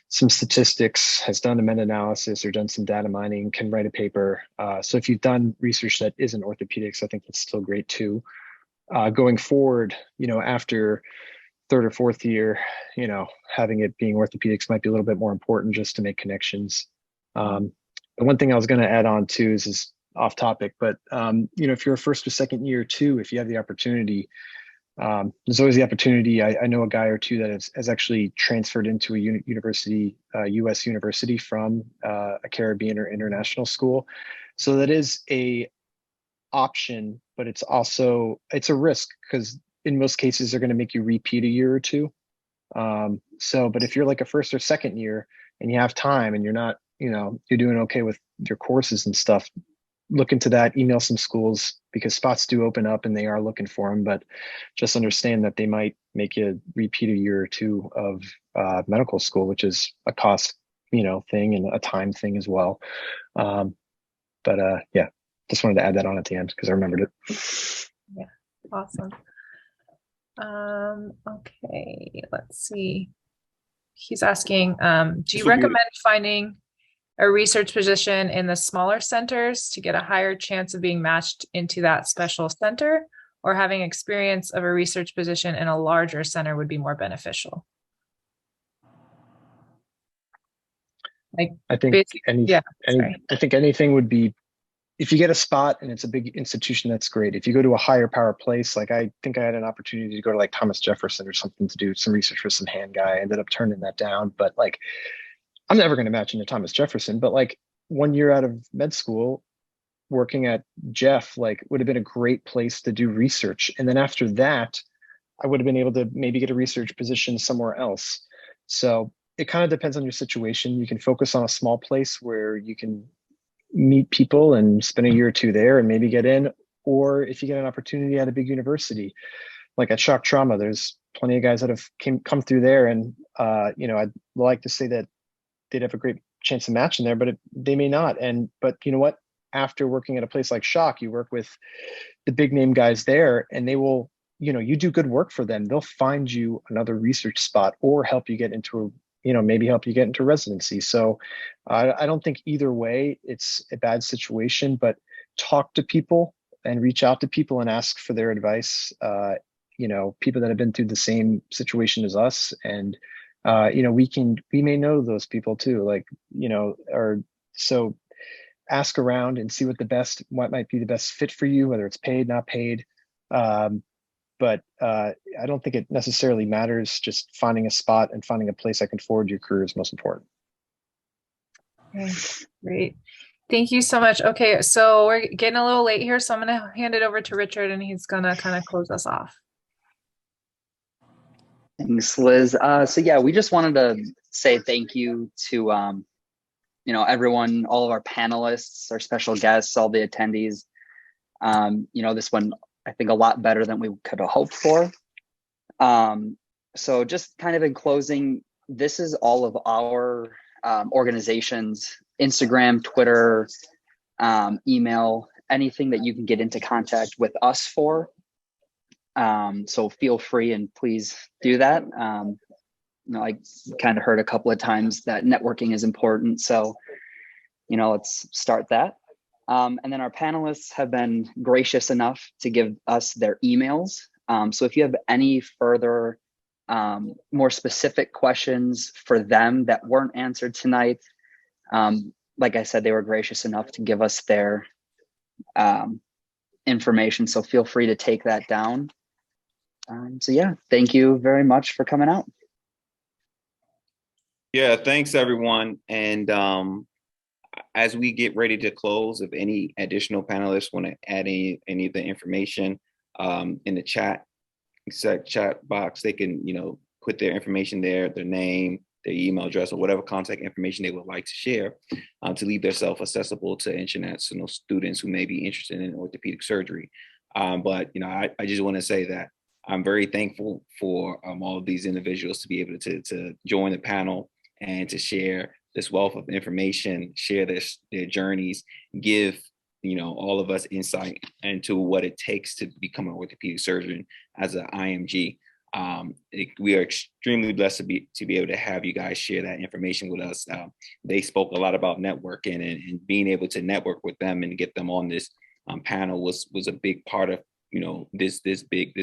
some statistics, has done a meta-analysis or done some data mining, can write a paper. So if you've done research that isn't orthopedics, I think that's still great too. Going forward, after third or fourth year, having it being orthopedics might be a little bit more important just to make connections. The one thing I was going to add on too is off topic, but if you're a first or second year too, if you have the opportunity, there's always the opportunity. I know a guy or two that has actually transferred into a university, U.S. university from a Caribbean or international school. So that is a option, but it's a risk, because in most cases they're going to make you repeat a year or two. But if you're like a first or second year and you have time and you're not, you're doing okay with your courses and stuff, look into that, email some schools, because spots do open up and they are looking for them, but just understand that they might make you repeat a year or two of medical school, which is a cost, thing, and a time thing as well. Just wanted to add that on at the end because I remembered it. Yeah, awesome. Okay, let's see. He's asking, do you recommend finding a research position in the smaller centers to get a higher chance of being matched into that special center, or having experience of a research position in a larger center would be more beneficial? I think anything would be, if you get a spot and it's a big institution, that's great. If you go to a higher power place, like I think I had an opportunity to go to like Thomas Jefferson or something to do some research for some hand guy. I ended up turning that down, but like, I'm never going to match into Thomas Jefferson, but like 1 year out of med school working at Jeff, like would have been a great place to do research. And then after that, I would have been able to maybe get a research position somewhere else. So it kind of depends on your situation. You can focus on a small place where you can meet people and spend a year or two there and maybe get in. Or if you get an opportunity at a big university, like at Shock Trauma, there's plenty of guys that have come through there. And, I'd like to say that they'd have a great chance of matching there, but they may not. But you know what? After working at a place like Shock, you work with the big name guys there, and they will, you do good work for them. They'll find you another research spot or help you get into maybe help you get into residency. So I don't think either way it's a bad situation, but talk to people and reach out to people and ask for their advice. people that have been through the same situation as us, and we may know those people too, or so ask around and see what might be the best fit for you, whether it's paid, not paid. But I don't think it necessarily matters. Just finding a spot and finding a place that can forward your career is most important. Okay, great. Thank you so much. Okay, so we're getting a little late here, so I'm going to hand it over to Richard, and he's going to kind of close us off. Thanks, Liz. So yeah, we just wanted to say thank you to everyone, all of our panelists, our special guests, all the attendees. This one, I think, a lot better than we could have hoped for. So just kind of in closing, this is all of our organizations, Instagram, Twitter, email, anything that you can get into contact with us for. So feel free and please do that. I kind of heard a couple of times that networking is important. So, let's start that. And then our panelists have been gracious enough to give us their emails. So if you have any further, more specific questions for them that weren't answered tonight, like I said, they were gracious enough to give us their information. So feel free to take that down. So yeah, thank you very much for coming out. Yeah, thanks everyone. And as we get ready to close, if any additional panelists want to add any of the information in the chat box, they can, put their information there, their name, their email address, or whatever contact information they would like to share to leave themselves accessible to international students who may be interested in orthopedic surgery. But I just want to say that I'm very thankful for all of these individuals to be able to join the panel and to share this wealth of information, share their journeys, give all of us insight into what it takes to become an orthopedic surgeon as an IMG. We are extremely blessed to be able to have you guys share that information with us. They spoke a lot about networking, and being able to network with them and get them on this panel was a big part of this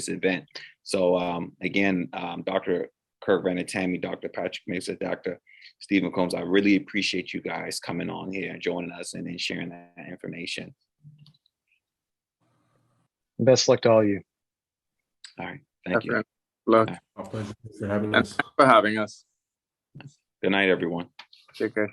event. So again, Dr. Kirk Ranatami, Dr. Patrick Mixer, Dr. Stephen Combs, I really appreciate you guys coming on here and joining us and then sharing that information. Best luck to all of you. All right. Thank you. Luck. Our pleasure. Thanks for having us. For having us. Good night, everyone. Take care.